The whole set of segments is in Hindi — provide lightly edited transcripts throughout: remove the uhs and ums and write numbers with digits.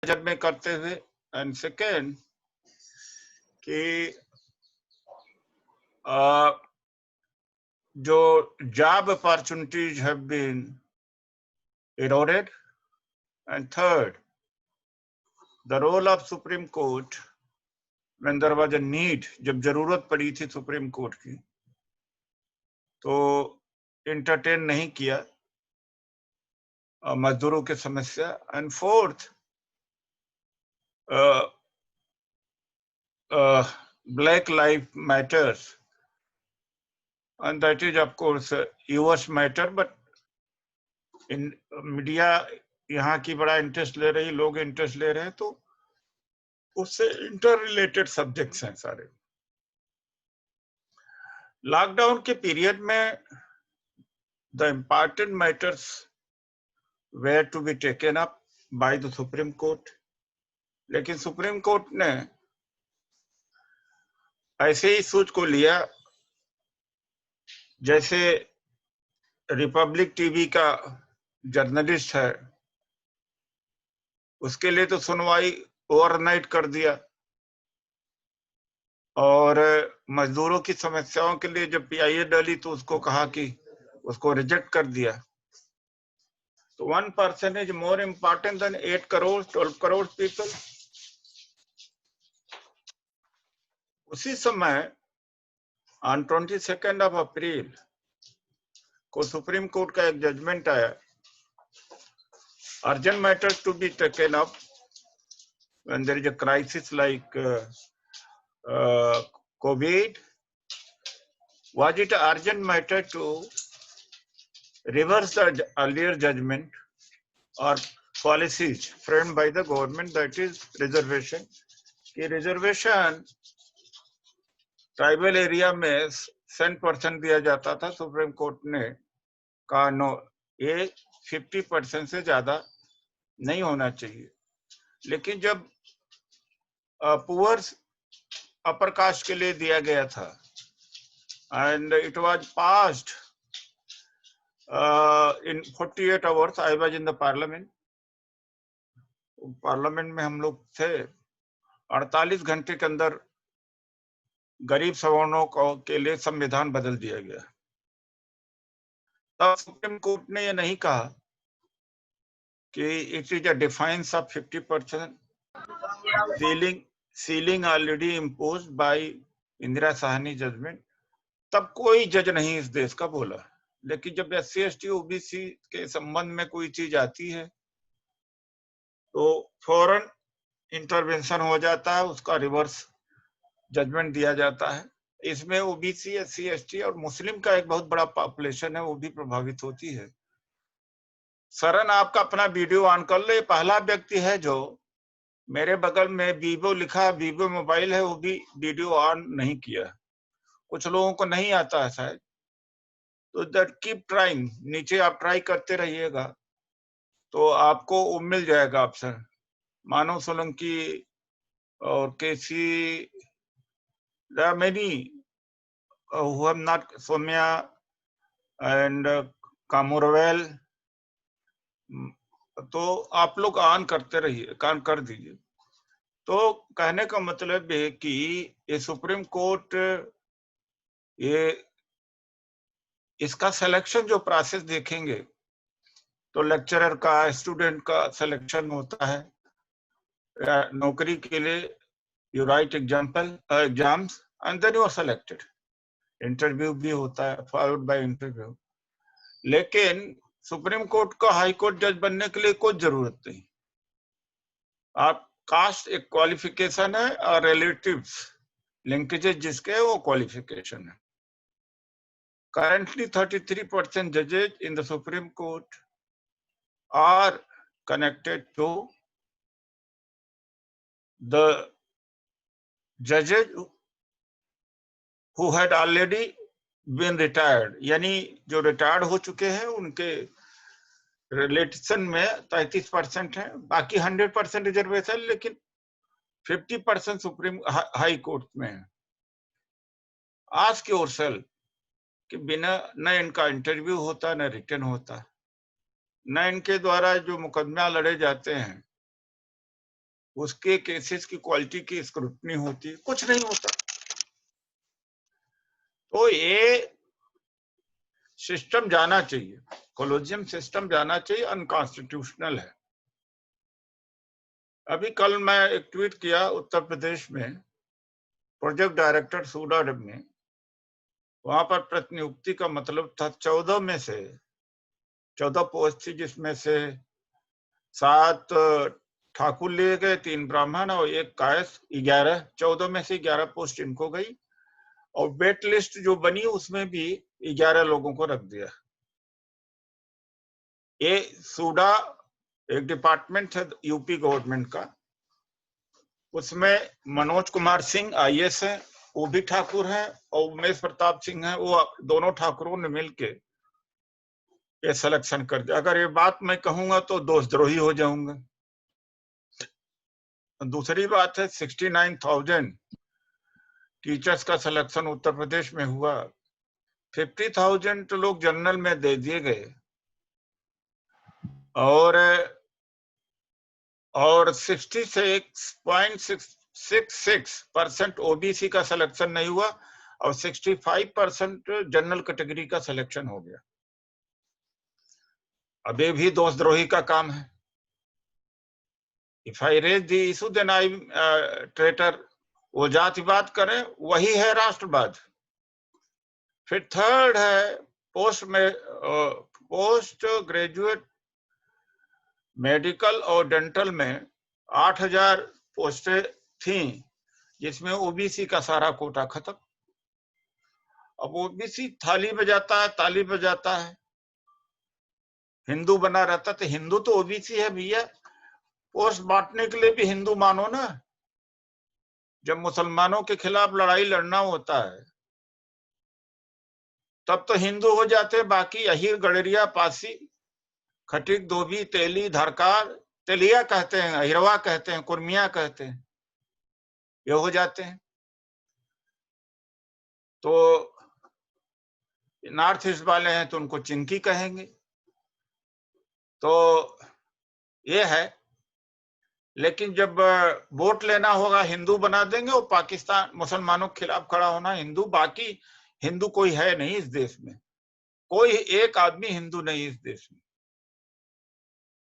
जब में करते हुए, एंड सेकेंड कि जो job opportunities have been eroded, and third, the role of Supreme Court when there was a need, जब जरूरत पड़ी थी सुप्रीम कोर्ट की, तो इंटरटेन नहीं किया मजदूरों की समस्या, and fourth black life matters, and that is of course yours matter, but in media यहाँ की बड़ा इंटरेस्ट ले रही, लोग इंटरेस्ट ले रहे हैं, तो उससे इंटर रिलेटेड सब्जेक्ट्स हैं सारे। लॉकडाउन के पीरियड में the important matters were to be taken up by the supreme court, लेकिन सुप्रीम कोर्ट ने ऐसे ही सूच को लिया जैसे रिपब्लिक टीवी का जर्नलिस्ट है, उसके लिए तो सुनवाई ओवरनाइट कर दिया, और मजदूरों की समस्याओं के लिए जब पीआईए डाली तो उसको कहा कि उसको रिजेक्ट कर दिया। तो 1% is more important then 8 crore 12 crore people. उसी समय ऑन 22 अप्रैल को सुप्रीम कोर्ट का एक जजमेंट आया, urgent matters to be taken up when there is a crisis like COVID. Was it an urgent matter to reverse the earlier judgment or policies framed by the government, that is reservation? कि रिजर्वेशन ट्राइबल एरिया में 100% दिया जाता था, सुप्रीम कोर्ट ने कहा नो, ये 50% से ज्यादा नहीं होना चाहिए। लेकिन जब पुअर अपर कास्ट के लिए दिया गया था and it was passed in 48 hours, I was in the parliament. Parliament में हम लोग थे, 48 घंटे के अंदर गरीब सवर्णों के लिए संविधान बदल दिया गया। तब सुप्रीम कोर्ट ने ये नहीं कहा कि it is a defiance of 50%, ceiling already imposed by Indira Sawhney judgement. तब कोई जज नहीं इस देश का बोला। लेकिन जब SC ST OBC के संबंध में कोई चीज आती है तो फौरन इंटरवेंशन हो जाता है, उसका रिवर्स जजमेंट दिया जाता है। इसमें OBC, SC ST और मुस्लिम का एक बहुत बड़ा पॉपुलेशन है, वो भी प्रभावित होती है। सरन आपका अपना वीडियो ऑन कर ले। पहला व्यक्ति है जो मेरे बगल में वीवो लिखा, वीवो मोबाइल है, वो भी वीडियो ऑन नहीं किया। कुछ लोगों को नहीं आता है शायद, तो दैट कीप ट्राइंग, नीचे आप ट्राई करते रहिएगा तो आपको वो मिल जाएगा ऑप्शन। मानव सोलंकी और केसी, there are many who have not, Soumya and Kamurawel, तो आप लोग ऑन करते रहिए, काम कर दीजिए। तो कहने का मतलब है कि ये सुप्रीम कोर्ट, ये इसका सिलेक्शन जो प्रोसेस देखेंगे तो लेक्चरर का, स्टूडेंट का सिलेक्शन होता है। नौकरी के लिए you write exams and then you are selected. Interview भी होता है, फॉलोड बाय इंटरव्यू। लेकिन सुप्रीम कोर्ट का हाई कोर्ट जज बनने के लिए कोई जरूरत नहीं। आप कास्ट एक क्वालिफिकेशन है और रिलेटिव्स लिंकेजेस जिसके वो क्वालिफिकेशन है। Currently 33% judges in the Supreme Court are connected to the judges who had already been retired, यानी जो रिटायर्ड हो चुके हैं उनके रिलेशन में 33% है। बाकी 100% रिजर्वेशन, लेकिन 50% सुप्रीम हाई कोर्ट में है। आस्क योरसेल्फ कि बिना न इनका इंटरव्यू होता न रिटर्न होता, न इनके द्वारा जो मुकदमा लड़े जाते हैं उसके केसेस की क्वालिटी की स्क्रूटनी होती है, कुछ नहीं होता। तो ये सिस्टम जाना चाहिए, कॉलेजियम सिस्टम जाना चाहिए, अनकॉन्स्टिट्यूशनल है। अभी कल मैं एक ट्वीट किया, उत्तर प्रदेश में प्रोजेक्ट डायरेक्टर सूडा में, वहां पर प्रतिनियुक्ति का मतलब था 14 में से 14 पोस्ट थी, जिसमें से 7 ठाकुर लिए गए, 3 ब्राह्मण और 1 कायस्थ, 11, 14 में से 11 पोस्ट इनको गई, और वेट लिस्ट जो बनी उसमें भी 11 लोगों को रख दिया। ये सूडा एक डिपार्टमेंट है यूपी गवर्नमेंट का, उसमें मनोज कुमार सिंह आईएएस है, वो भी ठाकुर है, और उमेश प्रताप सिंह है, वो दोनों ठाकुरों ने मिलके ये सिलेक्शन कर दिया। अगर ये बात मैं कहूंगा तो दोषद्रोही हो जाऊंगा। दूसरी बात है, 69,000 टीचर्स का सिलेक्शन उत्तर प्रदेश में हुआ, 50,000 तो लोग जनरल में दे दिए गए, और 66.66% ओबीसी का सिलेक्शन नहीं हुआ, और 65% जनरल कैटेगरी का सिलेक्शन हो गया। अब ये भी दोषद्रोही का काम है। If I raise the issue then I traitor. वो जातिवाद करें, वही है राष्ट्रवाद। फिर थर्ड है पोस्ट ग्रेजुएट मेडिकल और डेंटल में 8,000 पोस्टें थी, जिसमें ओबीसी का सारा कोटा खत्म। अब ओबीसी थाली बजाता है, ताली बजाता है, हिंदू बना रहता, तो हिंदू तो ओबीसी है भैया, पोस्ट बांटने के लिए भी हिंदू मानो ना। जब मुसलमानों के खिलाफ लड़ाई लड़ना होता है तब तो हिंदू हो जाते, बाकी अहीर, गडरिया, पासी, खटीक, धोबी, तेली, धरकार, तेलिया कहते हैं, अहिरवा कहते हैं, कुर्मिया कहते हैं, ये हो जाते हैं। तो नॉर्थ ईस्ट वाले हैं तो उनको चिंकी कहेंगे। तो ये है, लेकिन जब वोट लेना होगा हिंदू बना देंगे, और पाकिस्तान मुसलमानों के खिलाफ खड़ा होना हिंदू। बाकी हिंदू कोई है नहीं इस देश में, कोई एक आदमी हिंदू नहीं इस देश में।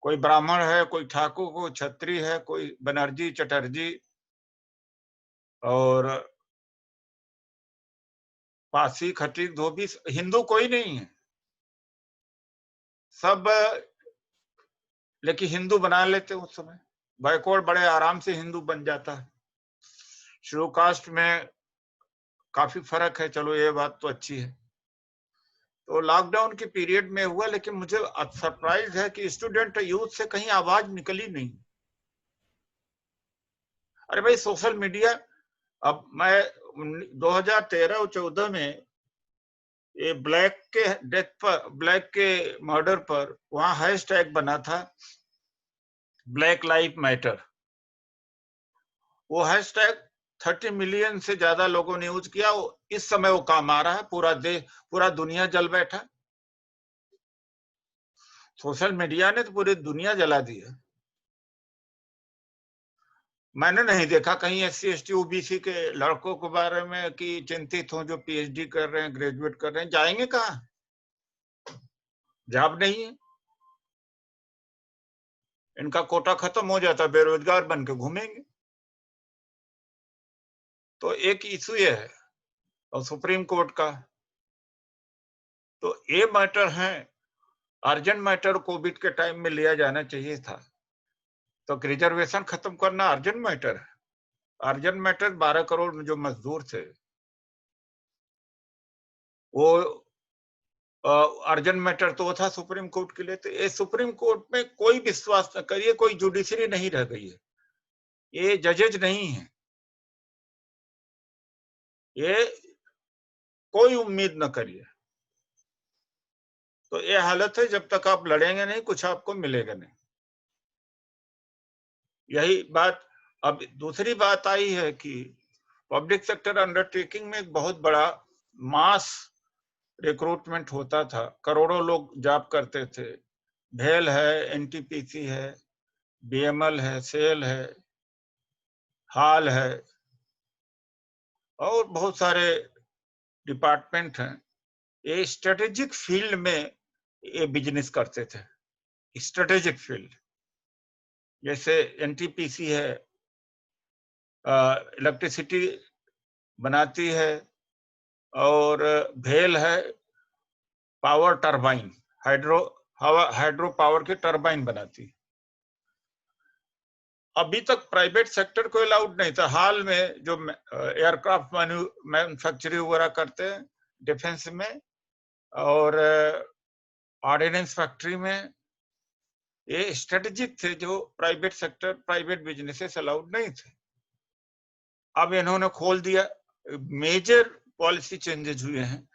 कोई ब्राह्मण है, कोई ठाकुर, कोई क्षत्रिय है, कोई बनर्जी, चटर्जी और पासी, खटीक, धोबी, हिंदू कोई नहीं है सब। लेकिन हिंदू बना लेते उस समय, बैकवर्ड बड़े आराम से हिंदू बन जाता है। शेड्यूल कास्ट में काफी फर्क है, चलो ये बात तो अच्छी है। तो लॉकडाउन के पीरियड में हुआ, लेकिन मुझे सरप्राइज है कि स्टूडेंट यूथ से कहीं आवाज निकली नहीं। अरे भाई सोशल मीडिया, अब मैं 2013 और 14 में ये ब्लैक के डेथ पर, ब्लैक के मर्डर पर, वहां हैशटैग बना था ब्लैक लाइफ मैटर। वो हैशटैग 30 मिलियन से ज्यादा लोगों ने यूज किया। इस समय वो काम आ रहा है, पूरा दुनिया जल बैठा। सोशल मीडिया ने तो पूरी दुनिया जला दी है। मैंने नहीं देखा कहीं SC ST OBC के लड़कों के बारे में कि चिंतित हो, जो PhD कर रहे हैं, ग्रेजुएट कर रहे हैं। जाएंगे कहाँ, जॉब नहीं है, इनका कोटा खत्म हो जाता, बेरोजगार बन के घूमेंगे। तो एक इशू ये है, और सुप्रीम कोर्ट का तो ये मैटर है, अर्जेंट मैटर कोविड के टाइम में लिया जाना चाहिए था। तो रिजर्वेशन खत्म करना अर्जेंट मैटर है। अर्जेंट मैटर 12 करोड़ में जो मजदूर थे, वो अर्जेंट मैटर तो था सुप्रीम कोर्ट के लिए। तो ये सुप्रीम कोर्ट में कोई विश्वास न करिए, कोई जुडिशरी नहीं रह गई है, ये जजेज नहीं है, ये कोई उम्मीद न करिए। तो ये हालत है, जब तक आप लड़ेंगे नहीं कुछ आपको मिलेगा नहीं। यही बात। अब दूसरी बात आई है कि पब्लिक सेक्टर अंडरटेकिंग में एक बहुत बड़ा मास रिक्रूटमेंट होता था, करोड़ों लोग जॉब करते थे। भेल है, NTPC है, BML है, सेल है, हॉल है और बहुत सारे डिपार्टमेंट हैं। ये स्ट्रेटेजिक फील्ड में ये बिजनेस करते थे, स्ट्रेटेजिक फील्ड। जैसे एनटीपीसी है, इलेक्ट्रिसिटी बनाती है, और भेल है पावर टरबाइन, हाइड्रो पावर के टरबाइन बनाती है। अभी तक प्राइवेट सेक्टर को अलाउड नहीं था। हाल में जो एयरक्राफ्ट मैन्युफैक्चरिंग वगैरह करते हैं डिफेंस में और ऑर्डिनेंस फैक्ट्री में, ये स्ट्रेटेजिक थे जो private sector, private businesses allowed नहीं थे। अब इन्होंने खोल दिया। मेजर पॉलिसी चेंजेस हुए हैं।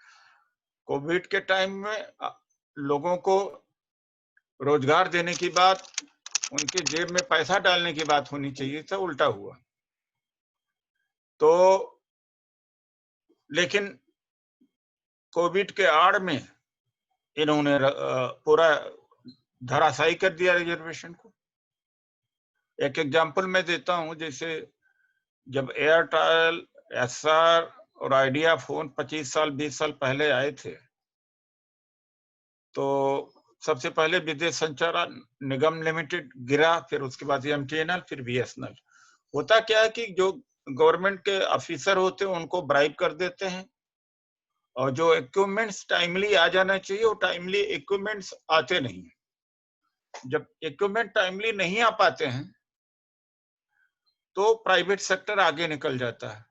कोविड के टाइम में लोगों को रोजगार देने की बात, उनके जेब में पैसा डालने की बात होनी चाहिए था, उल्टा हुआ। तो लेकिन कोविड के आड़ में इन्होंने पूरा धराशायी कर दिया रिजर्वेशन को। एक एग्जांपल मैं देता हूं, जैसे जब एयरटेल, एसआर और आइडिया फोन 25 साल 20 साल पहले आए थे, तो सबसे पहले विदेश संचार निगम लिमिटेड गिरा, फिर उसके बाद एमटीएनएल, फिर बीएसएनएल। होता क्या है कि जो गवर्नमेंट के ऑफिसर होते हैं उनको ब्राइब कर देते हैं, और जो इक्विपमेंट्स टाइमली आ जाना चाहिए वो टाइमली इक्विपमेंट्स आते नहीं। जब इक्विपमेंट टाइमली नहीं आ पाते हैं तो प्राइवेट सेक्टर आगे निकल जाता है।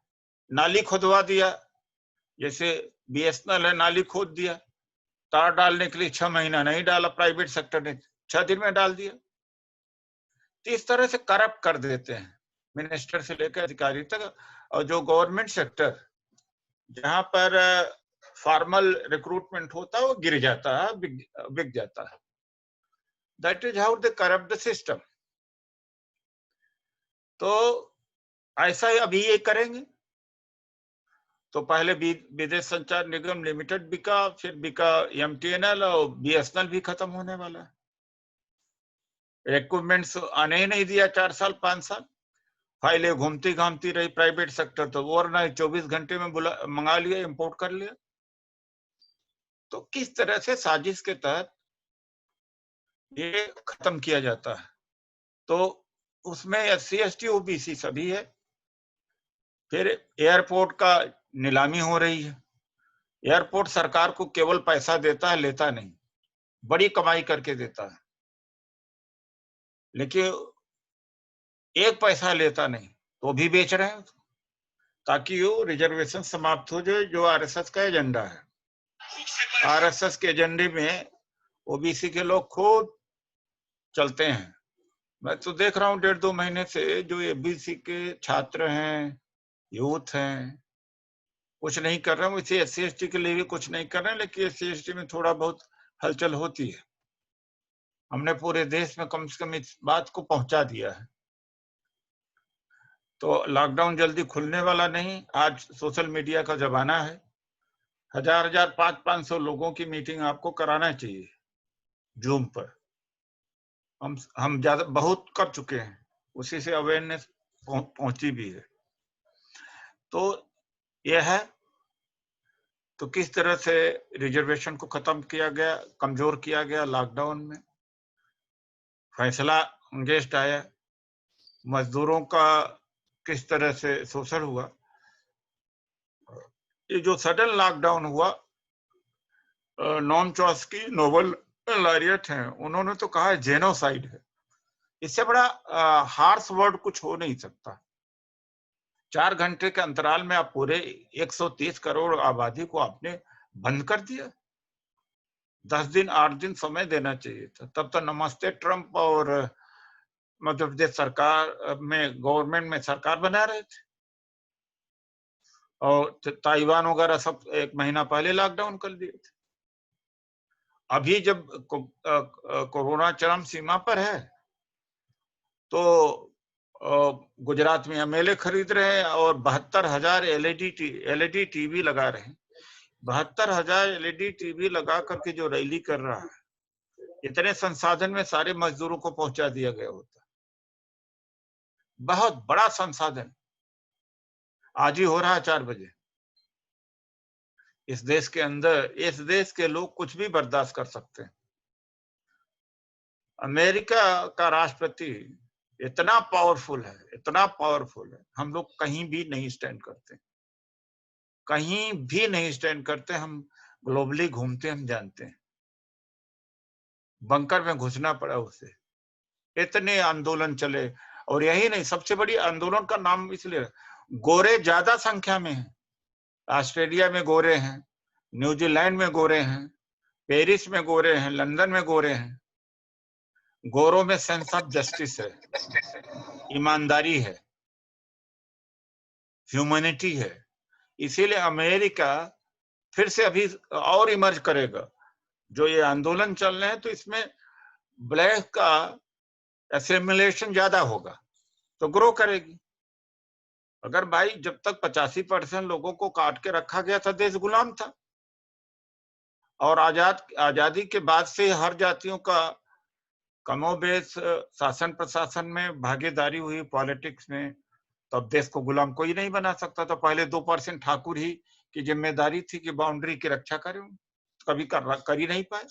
नाली खुदवा दिया, जैसे बीएसएनएल है, नाली खोद दिया, तार डालने के लिए 6 महीना नहीं डाला प्राइवेट सेक्टर ने, 6 दिन में डाल दिया। तो इस तरह से करप्ट कर देते हैं मिनिस्टर से लेकर अधिकारी तक। और जो गवर्नमेंट सेक्टर जहां पर फॉर्मल रिक्रूटमेंट होता है वो गिर जाता है, बिक जाता है। That is how they corrupt the system. तो ऐसा ही अभी ये करेंगे। तो पहले विदेश संचार निगम लिमिटेड बिका, फिर बिका एमटीएनएल, और बीएसएनएल भी खत्म होने वाला है। इक्विपमेंट्स आने ही नहीं दिया 4 साल 5 साल। फाइलें घूमती घामती रही प्राइवेट सेक्टर, तो ओवरनाइट 24 घंटे में मंगा लिया, इंपोर्ट कर लिया। तो किस तरह से साजिश के तहत ये खत्म किया जाता है। तो उसमें एससी एसटी ओबीसी सभी है। फिर एयरपोर्ट का नीलामी हो रही है। एयरपोर्ट सरकार को केवल पैसा देता है, लेता नहीं, बड़ी कमाई करके देता है, लेकिन एक पैसा लेता नहीं, तो भी बेच रहे हैं ताकि वो रिजर्वेशन समाप्त हो जाए, जो आरएसएस का एजेंडा है। आरएसएस के एजेंडे में ओबीसी के लोग खुद चलते हैं। मैं तो देख रहा हूँ 1.5-2 महीने से जो ओबीसी के छात्र हैं, यूथ हैं, कुछ नहीं कर रहे हैं। वैसे एससी एसटी के लिए भी कुछ नहीं कर रहे हैं, लेकिन एससी एसटी में थोड़ा बहुत हलचल होती है। हमने पूरे देश में कम से कम इस बात को पहुंचा दिया है। तो लॉकडाउन जल्दी खुलने वाला नहीं। आज सोशल मीडिया का जमाना है। 1000 500 लोगों की मीटिंग आपको कराना चाहिए जूम पर। हम ज्यादा बहुत कर चुके हैं, उसी से अवेयरनेस पहुंची भी है। तो यह है। तो किस तरह से रिजर्वेशन को खत्म किया गया, कमजोर किया गया लॉकडाउन में। फैसला अंगेस्ट आया, मजदूरों का किस तरह से शोषण हुआ। ये जो सडन लॉकडाउन हुआ, नॉम चॉस्की, नोबल लॉरियट हैं, उन्होंने तो कहा है जेनोसाइड है। इससे बड़ा हार्श वर्ड कुछ हो नहीं सकता। 4 घंटे के अंतराल में आप पूरे 130 करोड़ आबादी को आपने बंद कर दिया। 10 दिन 8 दिन समय देना चाहिए था। तब तो नमस्ते ट्रंप और मध्य प्रदेश सरकार में, गवर्नमेंट में सरकार बना रहे थे, और ताइवान वगैरह सब 1 महीना पहले लॉकडाउन कर दिए थे। अभी जब कोरोना चरम सीमा पर है, तो गुजरात में एमएलए खरीद रहे हैं और 72,000 एलईडी टीवी लगा रहे हैं। 72,000 एलईडी टीवी लगा करके जो रैली कर रहा है, इतने संसाधन में सारे मजदूरों को पहुंचा दिया गया होता। बहुत बड़ा संसाधन। आज ही हो रहा है 4 बजे। इस देश के अंदर, इस देश के लोग कुछ भी बर्दाश्त कर सकते हैं। अमेरिका का राष्ट्रपति इतना पावरफुल है, इतना पावरफुल है, हम लोग कहीं भी नहीं स्टैंड करते, कहीं भी नहीं स्टैंड करते। हम ग्लोबली घूमते, हम जानते हैं। बंकर में घुसना पड़ा उसे, इतने आंदोलन चले। और यही नहीं, सबसे बड़ी आंदोलन का नाम इसलिए, गोरे ज्यादा संख्या में हैं। ऑस्ट्रेलिया में गोरे हैं, न्यूजीलैंड में गोरे हैं, पेरिस में गोरे हैं, लंदन में गोरे हैं। गोरों में सेंस ऑफ जस्टिस है, ईमानदारी है, ह्यूमैनिटी है। इसीलिए अमेरिका फिर से अभी और इमर्ज करेगा। जो ये आंदोलन चल रहे हैं, तो इसमें ब्लैक का एसिमिलेशन ज्यादा होगा, तो ग्रो करेगी। अगर भाई जब तक 85% लोगों को काट के रखा गया था, देश गुलाम था। और आजादी के बाद से हर जातियों का कमोबेश शासन प्रशासन में भागीदारी हुई, पॉलिटिक्स में। तब देश को गुलाम कोई नहीं बना सकता था। पहले 2% ठाकुर ही की जिम्मेदारी थी कि बाउंड्री की रक्षा करें, कभी कर ही नहीं पाए।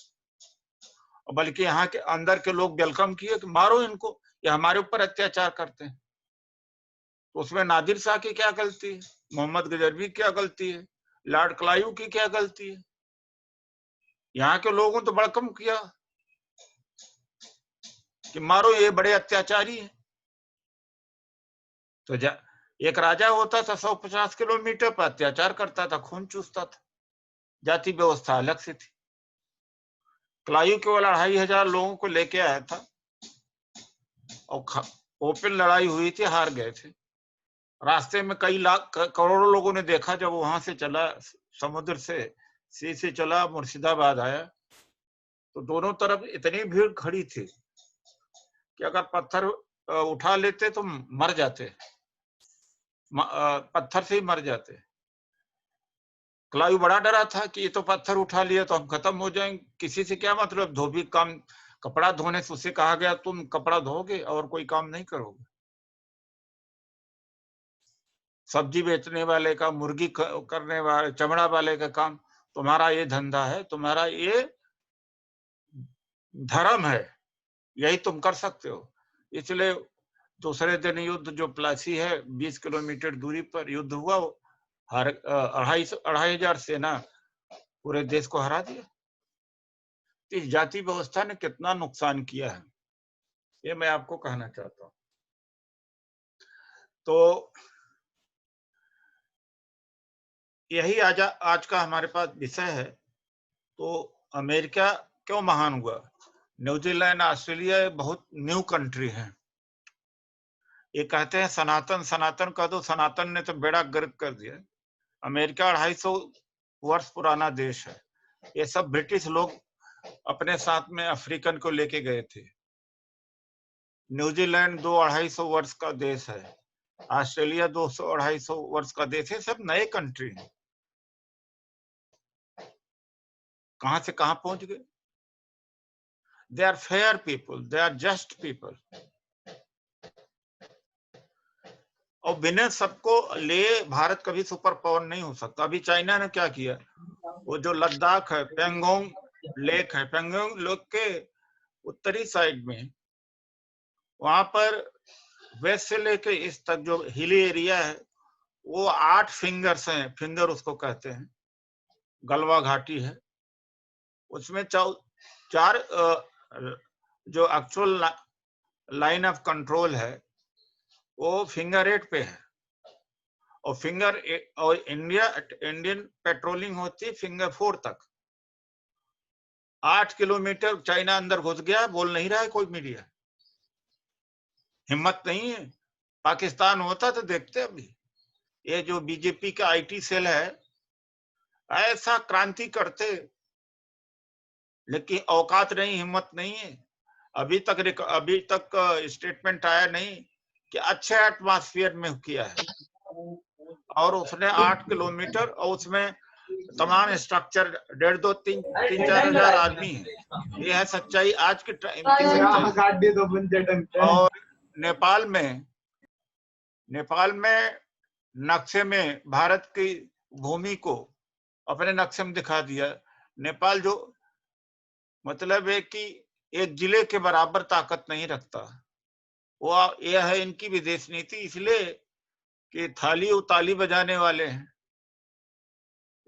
बल्कि यहाँ के अंदर के लोग वेलकम किए कि मारो इनको, ये हमारे ऊपर अत्याचार करते हैं। तो उसमें नादिर शाह की क्या गलती है, मोहम्मद गजनवी की क्या गलती है, लॉर्ड क्लाइव की क्या गलती है? यहाँ के लोगों तो वेलकम किया कि मारो, ये बड़े अत्याचारी हैं। तो एक राजा होता था, 150 किलोमीटर पर अत्याचार करता था, खून चूसता था। जाति व्यवस्था अलग से थी। क्लाइव केवल 2500 लोगों को लेके आया था और ओपन लड़ाई हुई थी, हार गए थे। रास्ते में कई लाख करोड़ों लोगों ने देखा, जब वहां से चला, समुद्र से, सी से चला, मुर्शिदाबाद आया, तो दोनों तरफ इतनी भीड़ खड़ी थी कि अगर पत्थर उठा लेते तो मर जाते, पत्थर से ही मर जाते। क्लाइव बड़ा डरा था कि ये तो पत्थर उठा लिया तो हम खत्म हो जाएंगे, किसी से क्या मतलब, धोबी काम, कपड़ा धोने से उसे कहा गया तुम कपड़ा धोगे और कोई काम नहीं करोगे। सब्जी बेचने वाले का, मुर्गी करने वाले, चमड़ा वाले का काम, तुम्हारा ये धंधा है, तुम्हारा ये धर्म है, यही तुम कर सकते हो। इसलिए दूसरे दिन युद्ध जो प्लासी है, 20 किलोमीटर दूरी पर युद्ध हुआ, हर 2,500 सेना पूरे देश को हरा दिया। इस जाति व्यवस्था ने कितना नुकसान किया है, ये मैं आपको कहना चाहता हूं। तो यही आज का हमारे पास विषय है। तो अमेरिका क्यों महान हुआ? न्यूजीलैंड, ऑस्ट्रेलिया बहुत न्यू कंट्री है। ये कहते हैं सनातन, सनातन कह दो, सनातन ने तो बेड़ा गर्क कर दिया। अमेरिका 250 वर्ष पुराना देश है। ये सब ब्रिटिश लोग अपने साथ में अफ्रीकन को लेके गए थे। न्यूजीलैंड 200-250 वर्ष का देश है। ऑस्ट्रेलिया 200-250 वर्ष का देश है। सब नए कंट्री हैं। कहां से कहां पहुंच गए? They are fair people, they are just people. और बिना सबको ले भारत कभी सुपर पावर नहीं हो सकता। अभी चाइना ने क्या किया, वो जो लद्दाख है, पेंगोंग लेक है, पेंगोंग लेक के उत्तरी साइड में, वहां पर वेस्ट से लेके इस तक जो हिली एरिया है, वो 8 फिंगर्स हैं, फिंगर उसको कहते हैं, गलवा घाटी है। उसमें 4 जो एक्चुअल लाइन ऑफ कंट्रोल है वो फिंगर 8 पे है, और और इंडियन पेट्रोलिंग होती है फिंगर 4 तक। 8 किलोमीटर चाइना अंदर घुस गया, बोल नहीं रहा है कोई मीडिया, हिम्मत नहीं है। पाकिस्तान होता तो देखते। अभी ये जो बीजेपी का आईटी सेल है, ऐसा क्रांति करते, लेकिन औकात नहीं, हिम्मत नहीं है। अभी तक स्टेटमेंट आया नहीं कि अच्छे एटमॉस्फेयर में किया है। और उसने 8 किलोमीटर, और उसमें तमाम स्ट्रक्चर 1,500-3,4 हजार आदमी है। ये है सच्चाई आज के टाइम की सच्चाई। और नेपाल में नेपाल में नक्शे में भारत की भूमि को अपने नक्शे में दिखा दिया। नेपाल जो मतलब है कि एक जिले के बराबर ताकत नहीं रखता। वो यह है इनकी विदेश नीति, इसलिए कि थाली उताली बजाने वाले हैं,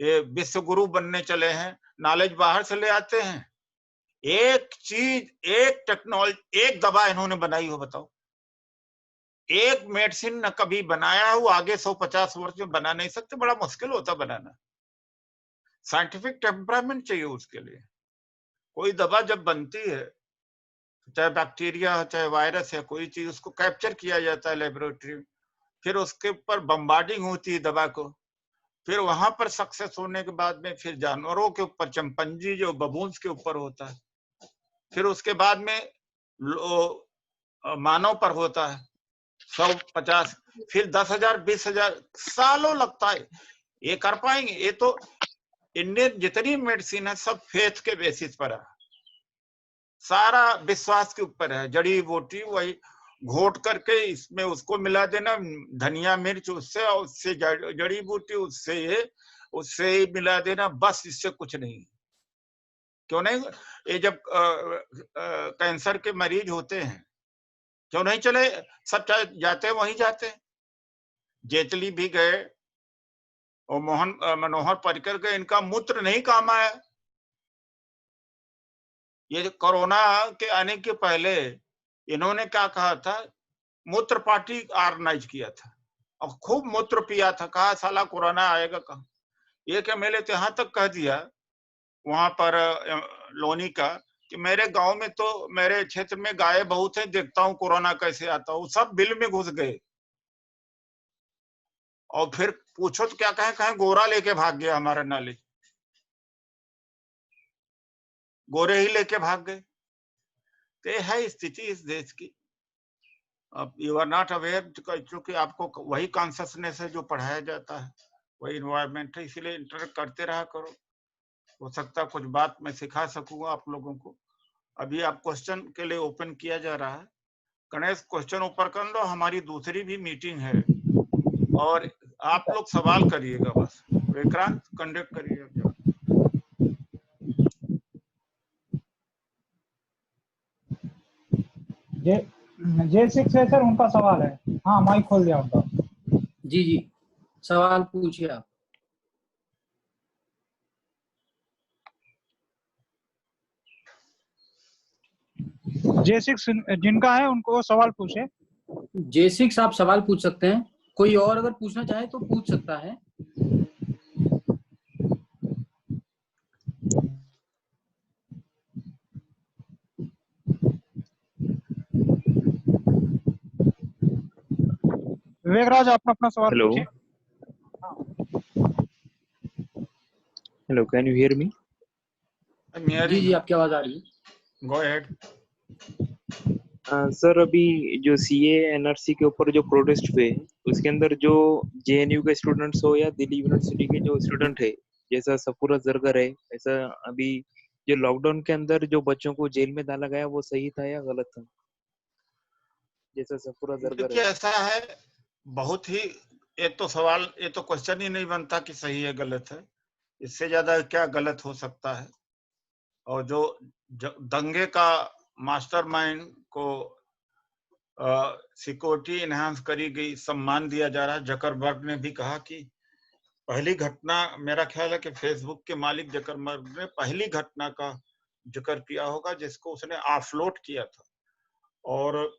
ये विश्व गुरु बनने चले हैं, नॉलेज बाहर से ले आते हैं। एक चीज, एक टेक्नोलॉजी, एक दवा इन्होंने बनाई हो बताओ, एक मेडिसिन न कभी बनाया हो, आगे 150 वर्ष में बना नहीं सकते, बड़ा मुश्किल होता बनाना। साइंटिफिक टेम्परामेंट चाहिए उसके लिए। कोई दवा जब बनती है, चाहे बैक्टीरिया हो चाहे वायरस है, कोई चीज उसको कैप्चर किया जाता है लेबोरेटरी में, फिर उसके ऊपर बम्बार्डिंग होती है दवा को, फिर वहां पर सक्सेस होने के बाद में फिर जानवरों के ऊपर, चिंपैंजी जो बबून्स के ऊपर होता है, फिर उसके बाद में मानव पर होता है 150, फिर 10,000 20,000 सालों लगता है। ये कर पाएंगे? ये तो इंडियन जितनी मेडिसिन है सब फेथ के बेसिस पर है, सारा विश्वास के ऊपर है। जड़ी बूटी वही घोट करके इसमें उसको मिला देना, धनिया मिर्च उससे, और उससे जड़ी बूटी उससे ही मिला देना, बस, इससे कुछ नहीं। क्यों नहीं? ये जब कैंसर के मरीज होते हैं, क्यों नहीं चले सब जाते हैं, वहीं जाते हैं। जेटली भी गए और मनोहर पर्रिकर गए, इनका मूत्र नहीं काम आया। ये जो कोरोना के आने के पहले इन्होंने क्या कहा था, मूत्र पार्टी ऑर्गेनाइज किया था और खूब मूत्र पिया था, कहा साला कोरोना आएगा कहाँ। एक एमएलए तो यहाँ तक कह दिया वहां पर लोनी का कि मेरे गांव में तो, मेरे क्षेत्र में गाय बहुत है, देखता हूँ कोरोना कैसे आता हूँ। सब बिल में घुस गए और फिर पूछो तो क्या कहे गोरा लेके भाग गया हमारा नॉलेज, गोरे ही लेके भाग गए। तो ये है स्थिति इस देश की। अब यू आर नॉट अवेयर, क्योंकि आपको वही कॉन्शियसनेस है जो पढ़ाया जाता है, वही इन्वायरमेंट है, इसीलिए इंटरेक्ट करते रहा करो। हो सकता है कुछ बात मैं सिखा सकूंगा आप लोगों को। अभी आप क्वेश्चन के लिए ओपन किया जा रहा है। गणेश क्वेश्चन ऊपर कर लो, हमारी दूसरी भी मीटिंग है और आप लोग सवाल करिएगा बस। विक्रांत कंडक्ट करिएगा। J6 है सर, उनका सवाल है। हाँ, माइक खोल दिया उनका। जी जी, सवाल पूछिए आप। J6 जिनका है उनको सवाल पूछे। J6 आप सवाल पूछ सकते हैं, कोई और अगर पूछना चाहे तो पूछ सकता है। विवेकराज, आप अपना सवाल पूछिए। Hello, can you hear me? जी जी, आपकी आवाज आ रही है। Go ahead. सर, अभी जो सीए एनआरसी के ऊपर जो प्रोटेस्ट हुए उसके अंदर जो जेएनयू के स्टूडेंट्स हो या दिल्ली यूनिवर्सिटी के जो स्टूडेंट है, जैसा सफूरा जरगर है, ऐसा अभी जो लॉकडाउन के अंदर जो बच्चों को जेल में डाला गया वो सही था या गलत था? जैसा सफूरा जरगर देखिए है। ऐसा है, बहुत ही, ये तो सवाल, ये तो क्वेश्चन ही नहीं बनता कि सही है गलत है। इससे ज्यादा क्या गलत हो सकता है। और जो दंगे का मास्टरमाइंड को सिक्योरिटी इनहांस करी गई, सम्मान दिया जा रहा है। जकरबर्ग ने भी कहा कि पहली घटना, मेरा ख्याल है कि फेसबुक के मालिक जकरबर्ग ने पहली घटना का जिक्र किया होगा जिसको उसने ऑफलोड किया था। और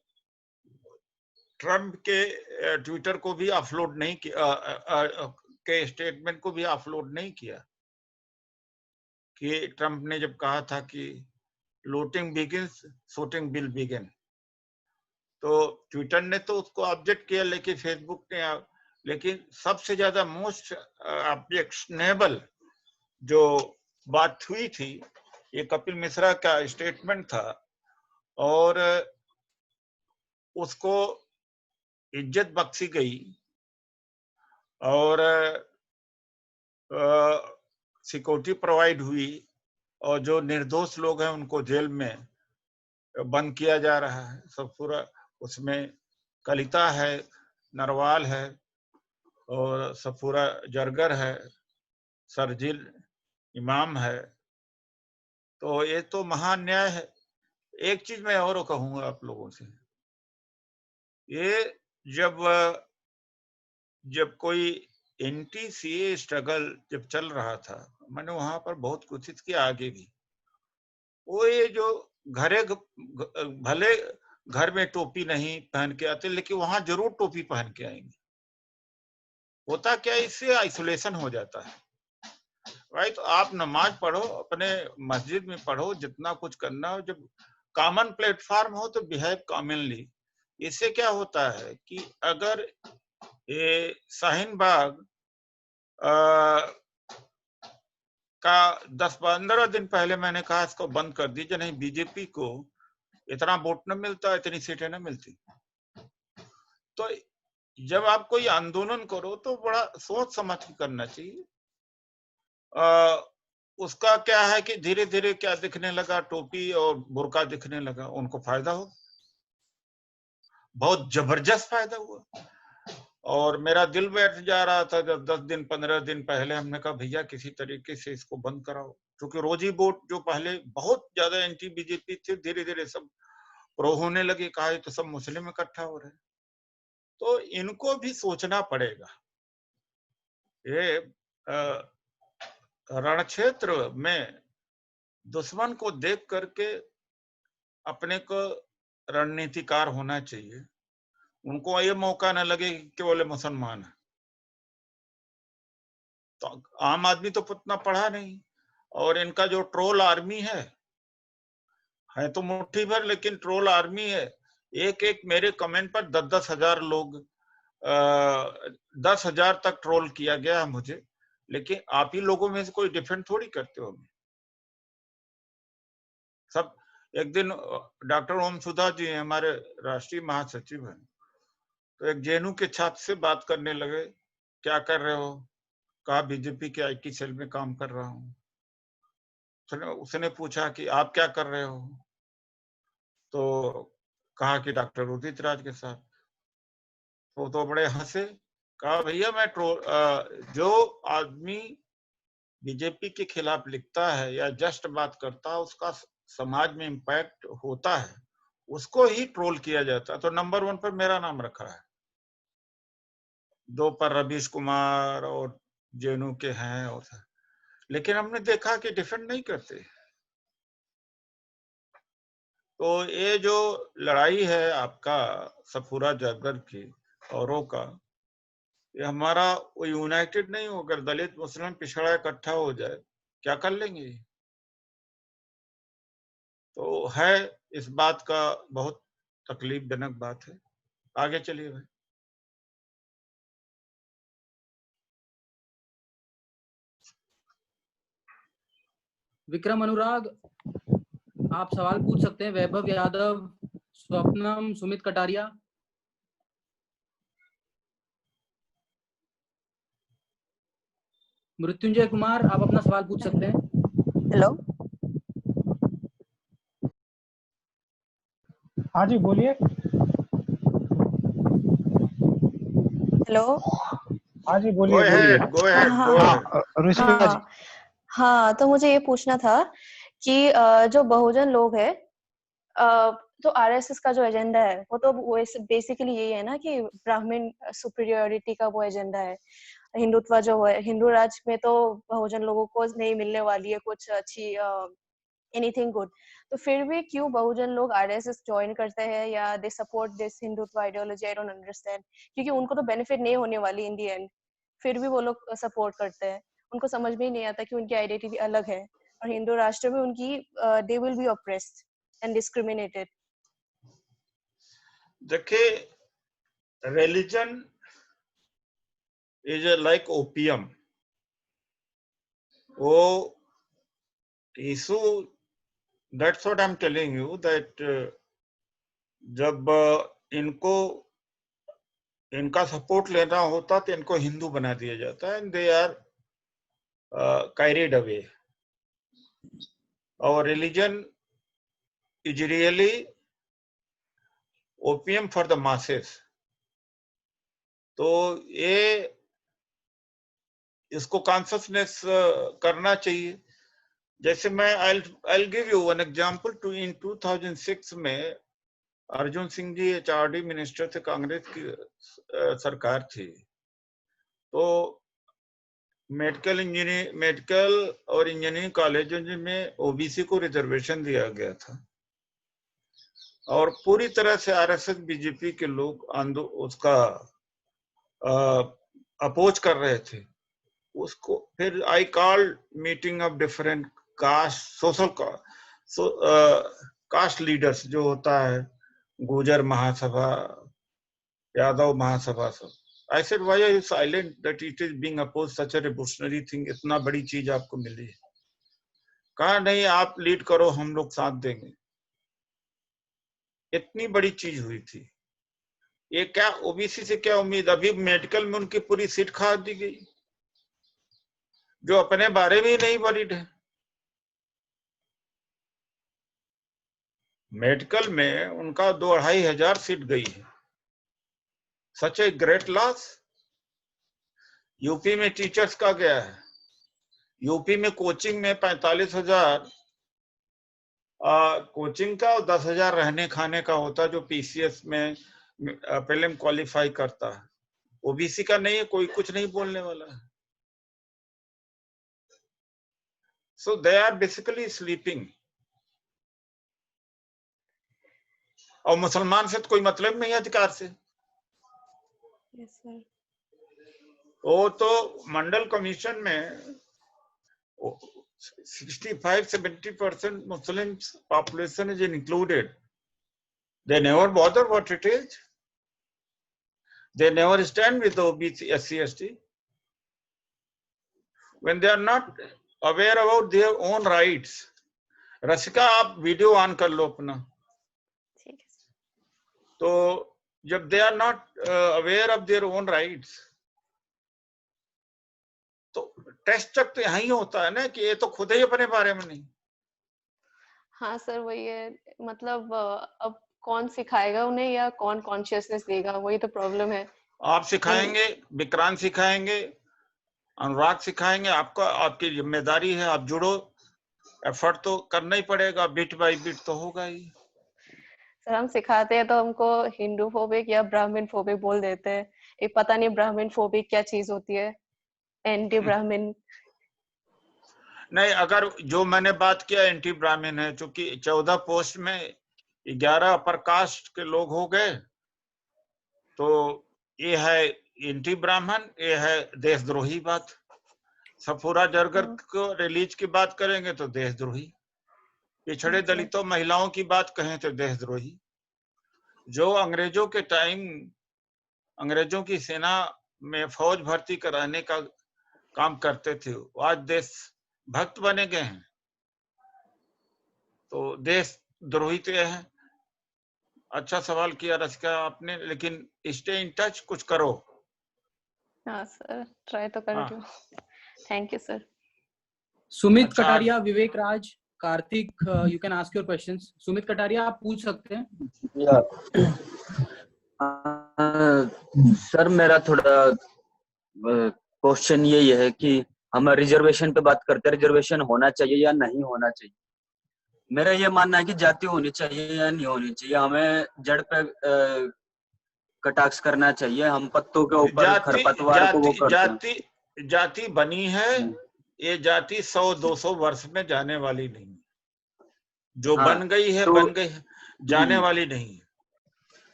ट्रम्प के ट्विटर को भी ऑफलोड नहीं किया, के स्टेटमेंट को भी ऑफलोड नहीं किया, कि ट्रम्प ने जब कहा था कि looting begins, shooting will begin, तो ट्विटर ने तो उसको ऑब्जेक्ट किया, लेकिन फेसबुक ने। लेकिन सबसे ज्यादा मोस्ट ऑब्जेक्शनेबल जो बात हुई थी, ये कपिल मिश्रा का स्टेटमेंट था और उसको इज्जत बख्शी गई और सिक्योरिटी प्रोवाइड हुई और जो निर्दोष लोग हैं उनको जेल में बंद किया जा रहा है। सब पूरा उसमें कलिता है, नरवाल है और सफूरा जरगर है, सरजिल इमाम है, तो ये तो महान्याय है। एक चीज मैं और कहूंगा आप लोगों से, ये जब कोई NTCA स्ट्रगल जब चल रहा था, मैंने वहां पर बहुत कोशिश की, आगे भी। वो ये जो भले घर में टोपी नहीं पहन के आते, लेकिन वहां जरूर टोपी पहन के आएंगे। होता क्या, इससे आइसोलेशन हो जाता है। राइट, तो आप नमाज पढ़ो, अपने मस्जिद में पढ़ो, जितना कुछ करना हो, जब कॉमन प्लेटफॉर्म हो तो बिहेव कॉमनली। इससे क्या होता है कि अगर ये शाहीन बाग का 10-15 दिन पहले मैंने कहा इसको बंद कर दीजिए, नहीं बीजेपी को इतना वोट न मिलता, इतनी सीटें न मिलती। तो जब आप कोई आंदोलन करो तो बड़ा सोच समझ के करना चाहिए। उसका क्या है कि धीरे धीरे क्या दिखने लगा, टोपी और बुर्का दिखने लगा, उनको फायदा हो, बहुत जबरदस्त फायदा हुआ। और मेरा दिल बैठ जा रहा था जब 10 दिन 15 दिन पहले हमने कहा भैया किसी तरीके से इसको बंद कराओ, क्योंकि रोजी वोट जो पहले बहुत ज्यादा एंटी बीजेपी थे, धीरे धीरे सब प्रो होने लगे, कहा तो सब मुस्लिम इकट्ठा हो रहे। तो इनको भी सोचना पड़ेगा। ये रण क्षेत्र में दुश्मन को देख करके अपने को रणनीतिकार होना चाहिए। उनको ये मौका न लगे कि केवल मुसलमान है। तो आम आदमी तो उतना पढ़ा नहीं, और इनका जो ट्रोल आर्मी है तो मुट्ठी भर, लेकिन ट्रोल आर्मी है। एक एक मेरे कमेंट पर 10-10 हजार लोग, 10,000 तक ट्रोल किया गया है मुझे, लेकिन आप ही लोगों में से कोई डिफेंड थोड़ी करते हो। सब एक दिन डॉक्टर ओम सुधा जी हमारे राष्ट्रीय महासचिव हैं, तो एक जेएनयू के छात्र से बात करने लगे, क्या कर रहे हो, कहा बीजेपी के IT सेल में काम कर रहा हूँ। उसने पूछा कि आप क्या कर रहे हो, तो कहा कि डॉक्टर उदित राज के साथ। तो बड़े हंसे, कहा भैया मैं जो आदमी बीजेपी के खिलाफ लिखता है या जस्ट बात करता है, उसका समाज में इम्पैक्ट होता है, उसको ही ट्रोल किया जाता है। तो नंबर 1 पर मेरा नाम रखा है, 2 पर रवीश कुमार और जेएनयू के हैं, और लेकिन हमने देखा कि डिफेंड नहीं करते। तो ये जो लड़ाई है आपका सफूरा जरगर की औरों का, ये हमारा वो यूनाइटेड नहीं हो, अगर दलित मुस्लिम पिछड़ा इकट्ठा हो जाए क्या कर लेंगे। तो है इस बात का बहुत तकलीफजनक बात है। आगे चलिए भाई। विक्रम अनुराग, आप सवाल पूछ सकते हैं। वैभव यादव, स्वप्नम, सुमित कटारिया। मृत्युंजय कुमार, आप अपना सवाल पूछ सकते हैं। हेलो, हाँ जी बोलिए। हेलो। हाँ जी गो बोलिए बोलिए। अहेड, गो अहेड, हाँ गो अहेड। ऋषिका जी। हाँ, तो मुझे ये पूछना था कि जो बहुजन लोग हैं, तो RSS का जो एजेंडा है वो तो बेसिकली यही है ना कि ब्राह्मण सुपीरियोरिटी का वो एजेंडा है। हिंदुत्व जो है, हिंदू राज में तो बहुजन लोगों को नहीं मिलने वाली है कुछ अच्छी एनीथिंग गुड। तो फिर भी क्यों बहुजन लोग RSS ज्वाइन करते हैं या they support this Hindutva ideology? I don't understand, क्योंकि उनको तो बेनिफिट नहीं होने वाली इन दी एंड, फिर भी वो लोग सपोर्ट करते हैं। उनको समझ में ही नहीं आता कि उनकी आइडेंटिटी अलग है और हिंदू राष्ट्र में उनकी they will be oppressed and discriminated. देखिए, रिलीजन इज लाइक ओपियम। वो issue, that's what I am telling you, that जब इनका सपोर्ट लेना होता तो इनको हिंदू बना दिया जाता है, and they are carried away. और religion is really opium for the masses. तो ये इसको कॉन्शियसनेस करना चाहिए। जैसे मैं I'll give you one example to in 2006 में अर्जुन सिंह जी HRD मिनिस्टर थे, कांग्रेस की सरकार थी। तो मेडिकल और इंजीनियरिंग कॉलेजों में ओबीसी को रिजर्वेशन दिया गया था और पूरी तरह से आरएसएस बीजेपी के लोग उसका अपोज कर रहे थे उसको। फिर I called meeting of different caste social caste leaders, जो होता है गुजर महासभा, यादव महासभा, सब। I said, why are you silent that it is being opposed such a revolutionary thing? इतना बड़ी चीज आपको मिली है। कहा नहीं, आप लीड करो, हम लोग साथ देंगे। इतनी बड़ी चीज हुई थी। ये क्या ओबीसी से क्या उम्मीद? अभी मेडिकल में उनकी पूरी सीट खा दी गई, जो अपने बारे में ही नहीं वरीड है। मेडिकल में उनका 2,500 सीट गई है। सच ए ग्रेट लॉस। यूपी में टीचर्स का गया है। यूपी में कोचिंग में 45,000 कोचिंग का और 10,000 रहने खाने का होता, जो पीसीएस में प्रीलिम क्वालिफाई करता है। ओबीसी का नहीं है, कोई कुछ नहीं बोलने वाला है। सो दे आर बेसिकली स्लीपिंग। और मुसलमान से तो कोई मतलब नहीं है अधिकार से। Yes, sir. वो तो मंडल कमीशन में 65-70% Muslim population is included. They never bother what it is. They never stand with the OBC, SC, ST. When they are not aware about their own rights. रसिका, आप वीडियो ऑन कर लो अपना। ठीक है। तो जब they are not aware of their own rights, तो टेस्ट तक तो यही होता है ना कि ये तो खुद ही अपने बारे में नहीं। हाँ सर, वही है। मतलब अब कौन सिखाएगा उन्हें या कौन कॉन्शियसनेस देगा, वही तो प्रॉब्लम है। आप सिखाएंगे, विक्रांत सिखाएंगे, अनुराग सिखाएंगे, आपका आपकी जिम्मेदारी है, आप जुड़ो। एफर्ट तो करना ही पड़ेगा, बिट बाय बिट तो होगा ही। सर हम सिखाते हैं तो हमको हिंदू फोबिक या ब्राह्मण फोबिक बोल देते हैं। एक पता नहीं ब्राह्मण फोबिक क्या चीज होती है, एंटी ब्राह्मण। नहीं, अगर जो मैंने बात किया एंटी ब्राह्मण है, चूंकि 14 पोस्ट में 11 अपर कास्ट के लोग हो गए, तो ये है एंटी ब्राह्मण, ये है देशद्रोही बात। सफूरा जरगर को रिलीज की बात करेंगे तो देशद्रोही, पिछड़े दलितों महिलाओं की बात कहें तो देशद्रोही। जो अंग्रेजों के टाइम अंग्रेजों की सेना में फौज भर्ती कराने का काम करते थे, आज देश भक्त बने गए हैं, तो देशद्रोही तो है। अच्छा सवाल किया रसिका आपने, लेकिन स्टे इन टच, कुछ करो। हाँ सर, ट्राई तो कर रही हूँ। Thank you sir. सुमित अच्छा, Kataria, Vivek Raj, Kartik, you can ask your questions. Sumit Kataria, आप पूछ सकते हैं। सर मेरा थोड़ा क्वेश्चन यही है कि हम रिजर्वेशन पे बात करते हैं, रिजर्वेशन होना चाहिए या नहीं होना चाहिए। मेरा ये मानना है कि जाति होनी चाहिए या नहीं होनी चाहिए। हमें जड़ पे कटाक्ष करना चाहिए। हम पत्तों के ऊपर खरपतवार को वो करते हैं। जाति बनी है, ये जाति 100-200 वर्ष में जाने वाली नहीं, जो बन गई है बन गई है, जाने वाली नहीं है।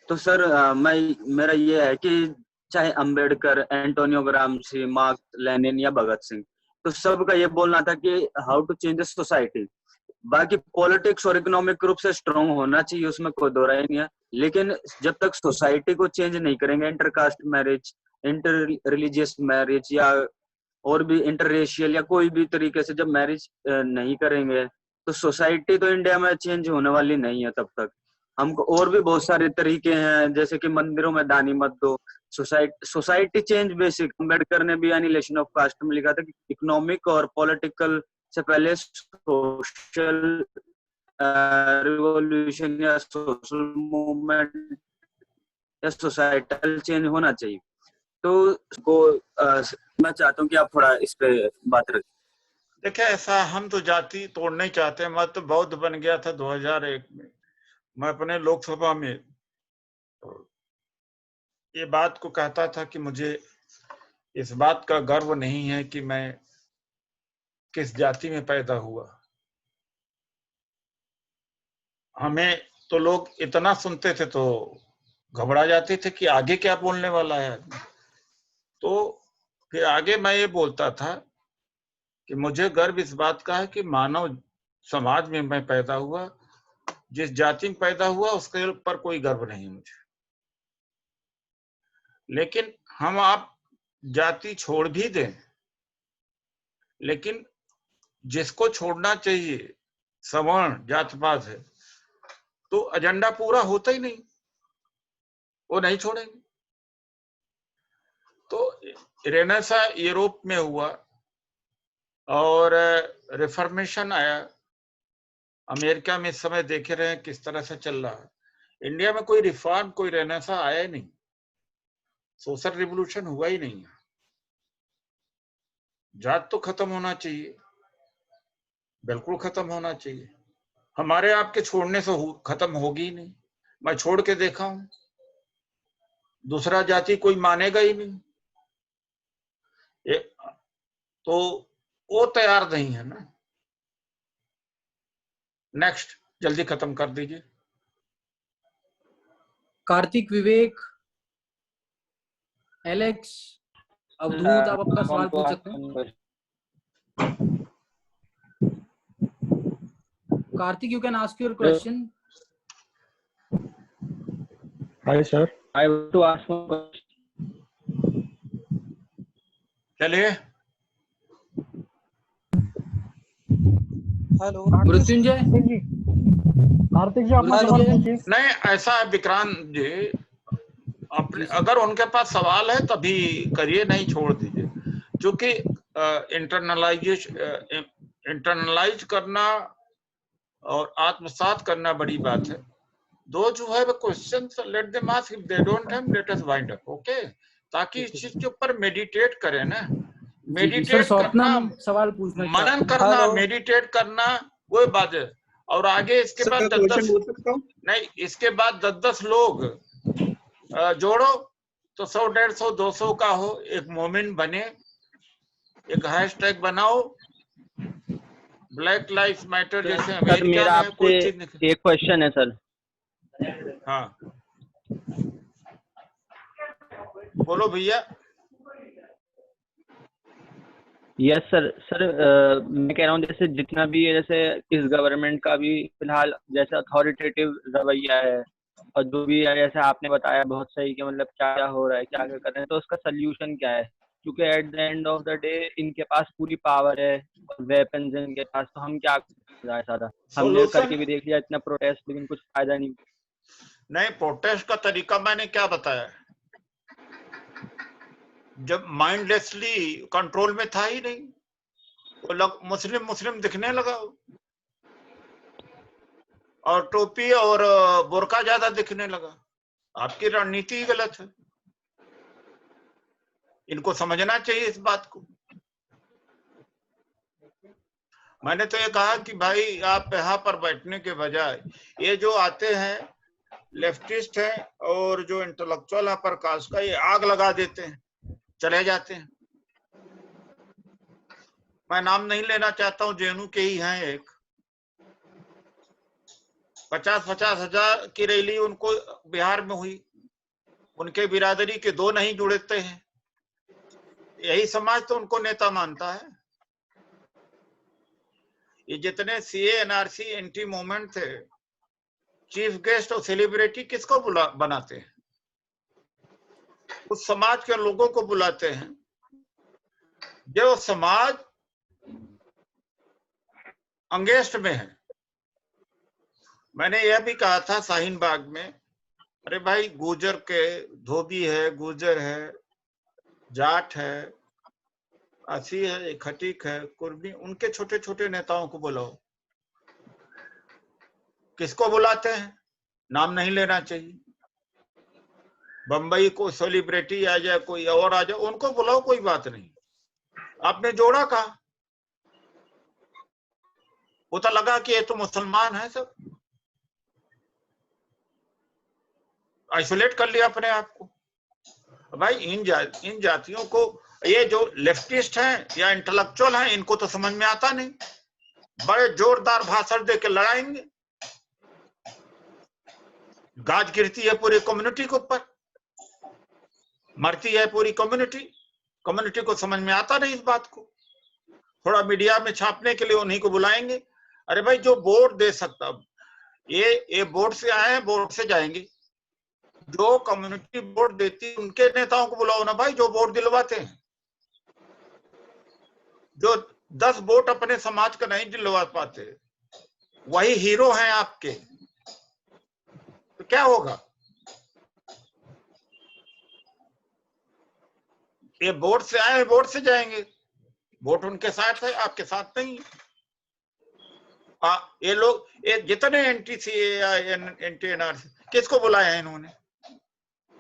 तो सर मेरा ये है कि चाहे Ambedkar, Antonio Gramsci, Marx Lenin या भगत सिंह, तो सबका ये बोलना था कि how to change the society. बाकी पॉलिटिक्स और इकोनॉमिक रूप से स्ट्रांग होना चाहिए, उसमें कोई दो राय नहीं है। लेकिन जब तक सोसाइटी को चेंज नहीं करेंगे, intercaste marriage, inter religious marriage या और भी इंटररेशियल या कोई भी तरीके से जब मैरिज नहीं करेंगे, तो सोसाइटी तो इंडिया में चेंज होने वाली नहीं है तब तक। हमको और भी बहुत सारे तरीके हैं, जैसे कि मंदिरों में दानी मत दो, सोसाइटी चेंज बेसिक। अम्बेडकर ने भी एनिहिलेशन ऑफ कास्ट में लिखा था कि इकोनॉमिक और पॉलिटिकल से पहले सोशल रिवॉल्यूशन या सोशल मूवमेंट या सोसाइटल चेंज होना चाहिए। तो को मैं चाहता हूँ कि आप थोड़ा इस पे बात रखें। देखिए, ऐसा हम तो जाति तोड़ना ही चाहते हैं। मैं तो बौद्ध बन गया था 2001 में। मैं अपने लोकसभा में ये बात को कहता था कि मुझे इस बात का गर्व नहीं है कि मैं किस जाति में पैदा हुआ। हमें तो लोग इतना सुनते थे तो घबरा जाते थे कि आगे क्या बोलने वाला है। तो फिर आगे मैं ये बोलता था कि मुझे गर्व इस बात का है कि मानव समाज में मैं पैदा हुआ। जिस जाति में पैदा हुआ उसके ऊपर कोई गर्व नहीं मुझे। लेकिन हम आप जाति छोड़ भी दें, लेकिन जिसको छोड़ना चाहिए सवर्ण जात पात है, तो एजेंडा पूरा होता ही नहीं, वो नहीं छोड़ेंगे। तो रेनेसा यूरोप में हुआ और रिफॉर्मेशन आया। अमेरिका में इस समय देखे रहे हैं किस तरह से चल रहा है। इंडिया में कोई रिफॉर्म, कोई रेनेसा आया ही नहीं, सोशल रिवोल्यूशन हुआ ही नहीं है। जात तो खत्म होना चाहिए, बिल्कुल खत्म होना चाहिए। हमारे आपके छोड़ने से खत्म होगी ही नहीं। मैं छोड़ के देखा हूं, दूसरा जाति कोई मानेगा ही नहीं। तो वो तैयार नहीं है ना। नेक्स्ट, जल्दी खत्म कर दीजिए। कार्तिक, विवेक, एलेक्स, अवधूत, आप अपना सवाल पूछ सकते हैं। Kartik, you can ask your question. Hi sir. I want to ask one question. चलिए। हेलो मृत्युंजय जी, कार्तिक जी अपना सवाल पूछिए। नहीं, ऐसा है विक्रांत जी, अपने अगर उनके पास सवाल है तभी करिए, नहीं छोड़ दीजिए। क्योंकि इंटरनलाइज करना और आत्मसात करना बड़ी बात है। Those who have a question, let them ask. If they don't have, let us wind up. Okay? ताकि इस चीज के ऊपर मेडिटेट करें ना। मेडिटेट करना, सवाल पूछना, मनन करना, मेडिटेट करना, वो बात है। और आगे इसके बाद 10 नहीं, इसके बाद 10 लोग जोड़ो तो 100, 150, 200 का हो, एक मोमेंट बने, एक हैशटैग बनाओ, ब्लैक लाइफ मैटर जैसे सर मेरा आपसे एक क्वेश्चन है सर। हाँ बोलो भैया। Yes sir. सर मैं कह रहा हूँ जैसे जितना भी है, जैसे इस गवर्नमेंट का भी फिलहाल जैसे अथॉरिटेटिव रवैया है, और जो भी है जैसे आपने बताया बहुत सही कि मतलब क्या क्या हो रहा है, क्या क्या कर रहे हैं, तो उसका सल्यूशन क्या है? क्योंकि at the end of the day इनके पास पूरी पावर है और वेपन्स है इनके पास, तो हम क्या कर रहा है सारा? हमने करके भी देख लिया इतना प्रोटेस्ट, लेकिन कुछ फायदा नहीं। नहीं, प्रोटेस्ट का तरीका मैंने क्या बताया? जब माइंडलेसली कंट्रोल में था ही नहीं, वो लोग मुस्लिम दिखने लगा और टोपी और बुर्का ज्यादा दिखने लगा। आपकी रणनीति ही गलत है, इनको समझना चाहिए इस बात को। मैंने तो ये कहा कि भाई आप यहाँ पर बैठने के बजाय ये जो आते हैं लेफ्टिस्ट हैं और जो इंटेलेक्चुअल है प्रकाश का, ये आग लगा देते हैं, चले जाते हैं। मैं नाम नहीं लेना चाहता हूँ, जेएनयू के ही हैं एक, 50-50 हजार की रैली उनको बिहार में हुई, उनके बिरादरी के 2 नहीं जुड़ते हैं। यही समाज तो उनको नेता मानता है। ये जितने सीए एनआरसी एंटी मूवमेंट थे, चीफ गेस्ट और सेलिब्रिटी किसको बनाते हैं? उस समाज के लोगों को बुलाते हैं जो समाज अंगेस्ट में है। मैंने यह भी कहा था शाहीन बाग में, अरे भाई गुर्जर के धोबी है, गुर्जर है, जाट है, आसी है, खटीक है, कुर्मी, उनके छोटे छोटे नेताओं को बुलाओ। किसको बुलाते हैं? नाम नहीं लेना चाहिए। बंबई को सेलिब्रिटी आ जाए, कोई और आ जाए, उनको बुलाओ, कोई बात नहीं। आपने जोड़ा कहा, पता लगा कि ये तो मुसलमान है, सब आइसोलेट कर लिया अपने आप को। भाई इन जातियों को, ये जो लेफ्टिस्ट हैं या इंटेलेक्चुअल हैं, इनको तो समझ में आता नहीं। बड़े जोरदार भाषण देके लड़ाएंगे, गाज गिरती है पूरी कम्युनिटी के ऊपर, मरती है पूरी कम्युनिटी को समझ में आता नहीं इस बात को। थोड़ा मीडिया में छापने के लिए उन्हीं को बुलाएंगे। अरे भाई जो वोट दे सकता, ये वोट से आए हैं, वोट से जाएंगे। जो कम्युनिटी वोट देती उनके नेताओं को बुलाओ ना भाई, जो वोट दिलवाते हैं। जो 10 वोट अपने समाज का नहीं दिलवा पाते, वही हीरो हैं आपके, तो क्या होगा? ये वोट से आए, वोट से जाएंगे, वोट उनके साथ है, आपके साथ नहीं। ये लोग, ये जितने एनटीसीए या एंटी एनआरसी, किसको बुलाया है इन्होंने?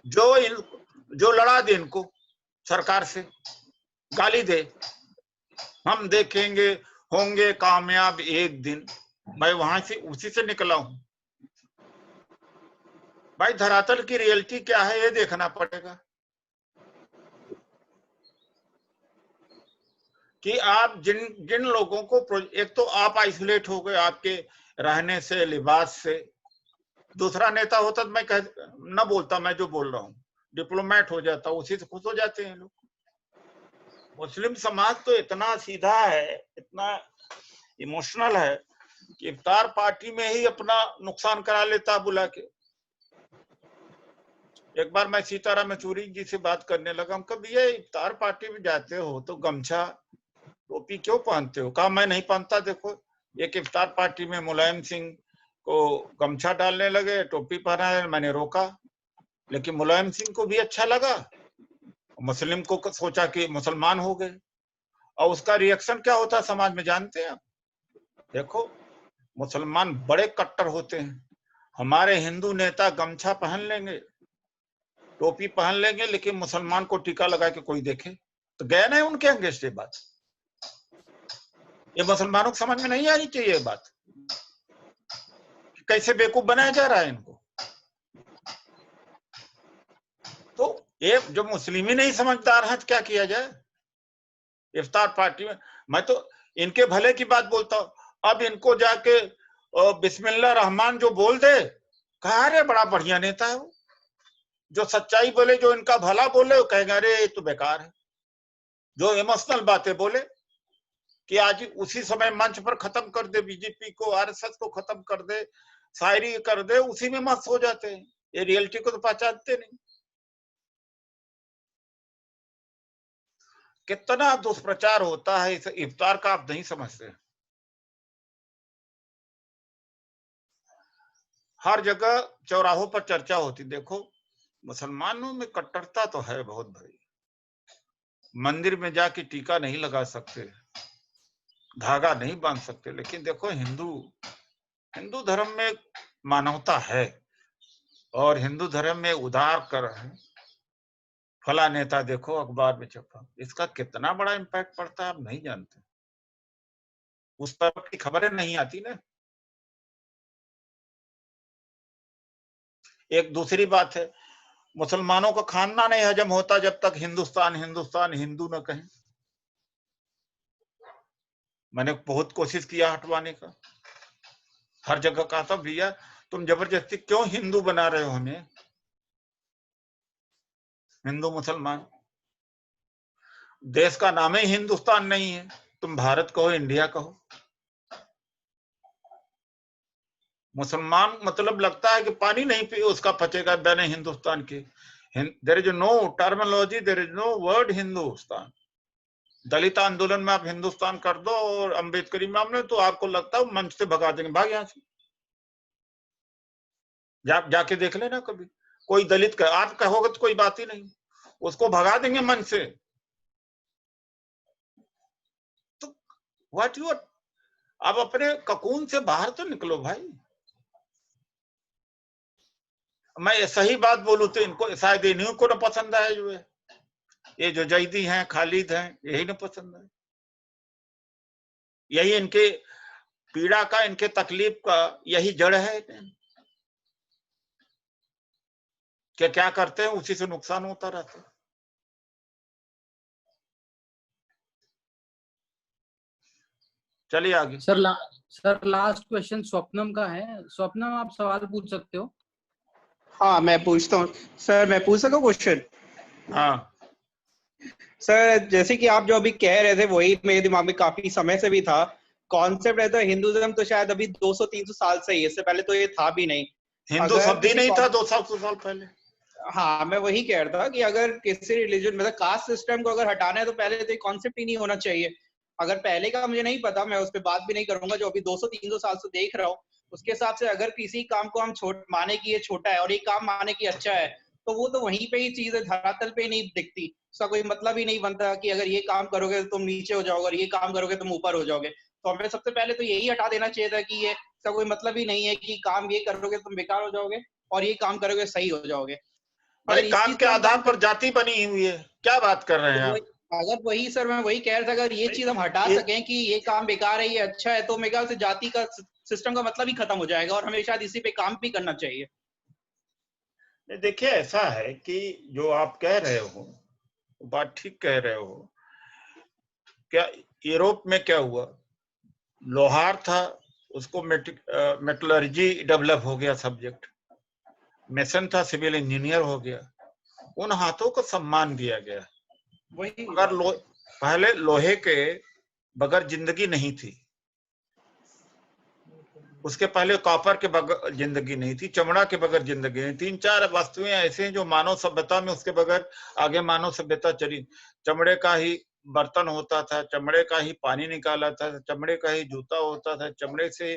जो लड़ा दे इनको सरकार से, गाली दे, हम देखेंगे, होंगे कामयाब एक दिन। मैं वहां से उसी से निकला हूं भाई। धरातल की रियलिटी क्या है ये देखना पड़ेगा कि आप जिन लोगों को, एक तो आप आइसोलेट हो गए आपके रहने से, लिबास से। दूसरा नेता होता तो मैं न बोलता, मैं जो बोल रहा हूँ, डिप्लोमेट हो जाता, उसी से खुश हो जाते हैं लोग। मुस्लिम समाज तो इतना सीधा है, इतना इमोशनल है कि इफ्तार पार्टी में ही अपना नुकसान करा लेता बुला के। एक बार मैं सीताराम येचुरी जी से बात करने लगा, हम कभी ये इफ्तार पार्टी में जाते हो तो गमछा टोपी क्यों पहनते हो? कहा मैं नहीं पहनता। देखो, एक इफ्तार पार्टी में मुलायम सिंह को गमछा डालने लगे, टोपी पहना है, मैंने रोका, लेकिन मुलायम सिंह को भी अच्छा लगा, मुस्लिम को सोचा कि मुसलमान हो गए, और उसका रिएक्शन क्या होता है समाज में जानते हैं आप? देखो, मुसलमान बड़े कट्टर होते हैं। हमारे हिंदू नेता गमछा पहन लेंगे, टोपी पहन लेंगे, लेकिन मुसलमान को टीका लगा के कोई देखे तो गया नहीं उनके अंगेस्ट। ये बात ये मुसलमानों को समझ में नहीं आनी चाहिए। ये बात कैसे बेवकूफ बनाया जा रहा है इनको। तो ये जो मुस्लिम ही नहीं समझदार है, क्या किया जाए? इफ्तार पार्टी में मैं तो इनके भले की बात बोलता हूं। अब इनको जाके बिस्मिल्लाह रहमान जो बोल दे, कहा अरे बड़ा बढ़िया नेता है वो, जो सच्चाई बोले, जो इनका भला बोले, वो कहेंगे अरे ये तो बेकार है। जो इमोशनल बातें बोले कि आज उसी समय मंच पर खत्म कर दे बीजेपी को, आरएसएस को खत्म कर दे, शायरी कर दे, उसी में मस्त हो जाते हैं। ये रियलिटी को तो पहचानते नहीं। कितना दुष्प्रचार होता है इस इफ्तार का, आप नहीं समझते। हर जगह चौराहों पर चर्चा होती। देखो, मुसलमानों में कट्टरता तो है बहुत भाई। मंदिर में जाके टीका नहीं लगा सकते, धागा नहीं बांध सकते, लेकिन देखो हिंदू धर्म में मानवता है, और हिंदू धर्म में उदार कर है। फला नेता देखो अखबार में छपा, इसका कितना बड़ा इम्पैक्ट पड़ता है आप नहीं जानते। उस तरफ की खबरें नहीं आती ना। एक दूसरी बात है, मुसलमानों का खाना नहीं हजम होता जब तक हिंदुस्तान हिंदुस्तान हिंदू न कहें। मैंने बहुत कोशिश किया हटवाने का, हर जगह कहा था भैया तुम जबरदस्ती क्यों हिंदू बना रहे हो हमें, हिंदू मुसलमान। देश का नाम ही हिंदुस्तान नहीं है, तुम भारत कहो, इंडिया कहो। मुसलमान मतलब लगता है कि पानी नहीं पी उसका पचेगा बिना हिंदुस्तान के। There is no terminology, there is no word Hindustan. Dalit आंदोलन में आप हिंदुस्तान कर दो और अम्बेडकरी मामले तो आपको लगता है मंच से भगा देंगे, भाग यहां से। जाके देख लेना कभी, कोई दलित का आप कहोगे तो कोई बात ही नहीं, उसको भगा देंगे मंच से। तो व्हाट यू, अब अपने ककून से बाहर तो निकलो भाई। मैं सही बात बोलूं तो इनको शायद इन्हीं को ना पसंद आए, जो है ये जो जैदी हैं, खालिद हैं, यही ना पसंद आए। यही इनके पीड़ा का, इनके तकलीफ का यही जड़ है कि क्या करते हैं उसी से नुकसान होता रहता है। चलिए आगे। सर लास्ट क्वेश्चन स्वप्नम का है। स्वप्नम आप सवाल पूछ सकते हो। हाँ मैं पूछता हूँ सर, मैं पूछ सकता हूँ क्वेश्चन? हाँ सर जैसे कि आप जो अभी कह रहे थे वही मेरे दिमाग में काफी समय से भी था। कॉन्सेप्ट रहता है हिंदुइज्म तो शायद अभी 200-300 साल से ही, इससे पहले तो ये था भी नहीं। हिंदू अगर शब्द ही किसी नहीं था 200 साल पहले। हाँ मैं वही कह रहा था कि अगर किसी रिलीजन मतलब कास्ट सिस्टम को अगर हटाना है तो पहले तो ये कॉन्सेप्ट ही नहीं होना चाहिए। अगर पहले का मुझे नहीं पता, मैं उस पर बात भी नहीं करूंगा। जो अभी 200-300 साल से देख रहा हूँ उसके हिसाब से अगर किसी काम को हम माने कि ये छोटा है और ये काम माने कि अच्छा है, तो वो तो वहीं पे ही चीज है, धरातल पे नहीं दिखती। उसका कोई मतलब ही नहीं बनता कि अगर ये काम करोगे तो तुम नीचे हो जाओगे और ये काम करोगे तुम ऊपर हो जाओगे। तो हमें सबसे पहले तो यही हटा देना चाहिए था कि ये इसका कोई मतलब ही नहीं है कि काम ये करोगे तुम बेकार हो जाओगे और ये काम करोगे सही हो जाओगे। भाई अगर इस काम चीज के पे हम आधार काम पर जाति बनी हुई है, क्या बात कर रहे हैं आप? अगर वही सर मैं वही कह रहा था, अगर ये चीज हम हटा सकें कि ये काम बेकार है ये अच्छा है, तो मेरे ख्याल से जाति का सिस्टम का मतलब ही खत्म हो जाएगा और हमें शायद इसी पे काम भी करना चाहिए। देखिए ऐसा है कि जो आप कह रहे हो बात ठीक कह रहे हो। क्या यूरोप में क्या हुआ, लोहार था उसको मेटलर्जी डेवलप हो गया सब्जेक्ट, मेसन था सिविल इंजीनियर हो गया, उन हाथों को सम्मान दिया गया। वही अगर पहले लोहे के बगैर जिंदगी नहीं थी, उसके पहले कॉपर के बगैर जिंदगी नहीं थी, चमड़ा के बगैर जिंदगी नहीं। 3-4 वस्तुएं ऐसे हैं जो मानव सभ्यता में उसके बगैर आगे मानव सभ्यता चली। चमड़े का ही बर्तन होता था, चमड़े का ही पानी निकाला था, चमड़े का ही जूता होता था, चमड़े से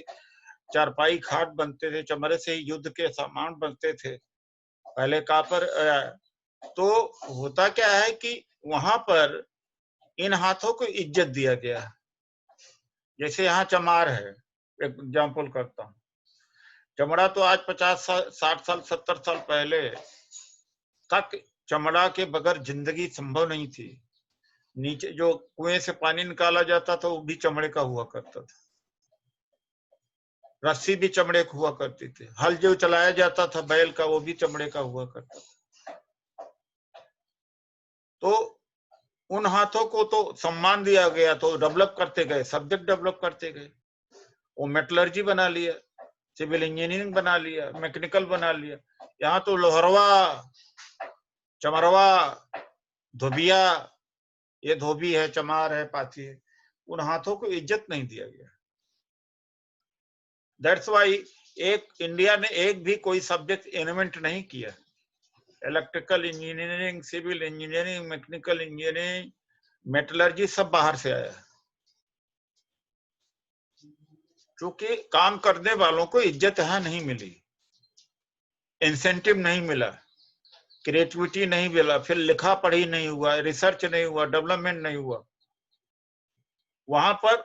चारपाई खाट बनते थे, चमड़े से ही युद्ध के सामान बनते थे। पहले कॉपर। तो होता क्या है कि वहां पर इन हाथों को इज्जत दिया गया। जैसे यहाँ चमार है, एग्जाम्पल करता हूँ। चमड़ा तो आज 50 साल 60 साल 70 साल पहले तक चमड़ा के बगैर जिंदगी संभव नहीं थी। नीचे जो कुएं से पानी निकाला जाता था वो भी चमड़े का हुआ करता था, रस्सी भी चमड़े की हुआ करती थी, हल जो चलाया जाता था बैल का वो भी चमड़े का हुआ करता था। तो उन हाथों को तो सम्मान दिया गया, तो डेवलप करते गए, सब्जेक्ट डेवलप करते गए। वो मेटलर्जी बना लिया, सिविल इंजीनियरिंग बना लिया, मैकेनिकल बना लिया। यहाँ तो लोहरवा, चमरवा, धोबिया, ये धोबी है, चमार है, पाथी है, उन हाथों को इज्जत नहीं दिया गया। दैट्स वाई एक इंडिया ने एक भी कोई सब्जेक्ट इन्वेंट नहीं किया। Electrical engineering, civil engineering, mechanical engineering, metallurgy सब बाहर से आया, क्योंकि काम करने वालों को इज्जत यहाँ नहीं मिली, इंसेंटिव नहीं मिला, क्रिएटिविटी नहीं मिला, फिर लिखा पढ़ी नहीं हुआ, रिसर्च नहीं हुआ, डेवलपमेंट नहीं हुआ। वहां पर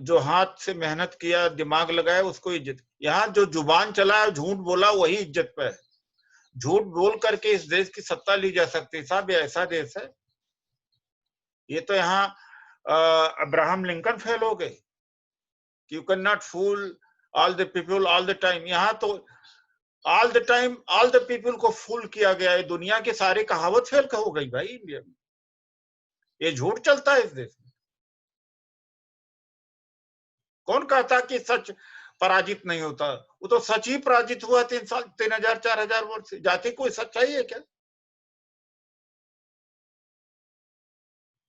जो हाथ से मेहनत किया, दिमाग लगाया, उसको इज्जत। यहाँ जो जुबान चला, झूठ बोला, वही इज्जत पे है। झूठ बोल करके इस देश की सत्ता ली जा सकती है साहब, ये ऐसा देश है। ये तो यहाँ अब्राहम लिंकन फेल हो गए, you can not fool all the people all the time. यहाँ तो all the time all the people को फूल किया गया है। दुनिया की सारी कहावत फेल हो गई भाई इंडिया में। ये झूठ चलता है इस देश में। कौन कहता कि सच पराजित नहीं होता? वो तो सच ही पराजित हुआ 3,000-4,000 वर्ष से। जाति कोई सच्चाई है क्या?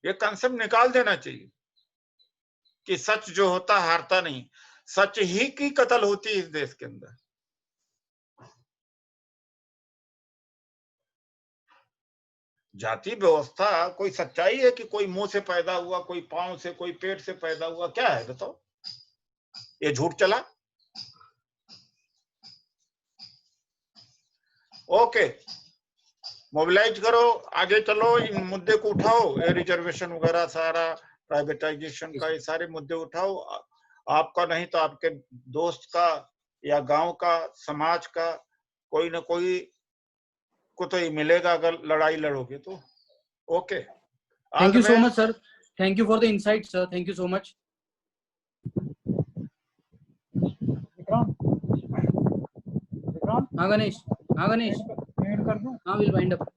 ये कंसेप्ट निकाल देना चाहिए कि सच जो होता हारता नहीं, सच ही की कत्ल होती है इस देश के अंदर। जाति व्यवस्था कोई सच्चाई है कि कोई मुंह से पैदा हुआ, कोई पांव से, कोई पेट से पैदा हुआ? क्या है बताओ? ये झूठ चला। ओके, मोबिलाइज करो, आगे चलो, इन मुद्दे को उठाओ, ये रिजर्वेशन वगैरह सारा, प्राइवेटाइजेशन का, ये सारे मुद्दे उठाओ। आपका नहीं तो आपके दोस्त का या गांव का, समाज का, कोई ना कोई को तो ये मिलेगा अगर लड़ाई लड़ोगे तो। Okay, thank you so much sir, thank you for the insight sir, thank you so much. Vikrant हाँ गणेश, हाँ गणेश, म्यूट कर दूं? हाँ विल वाइंड अप।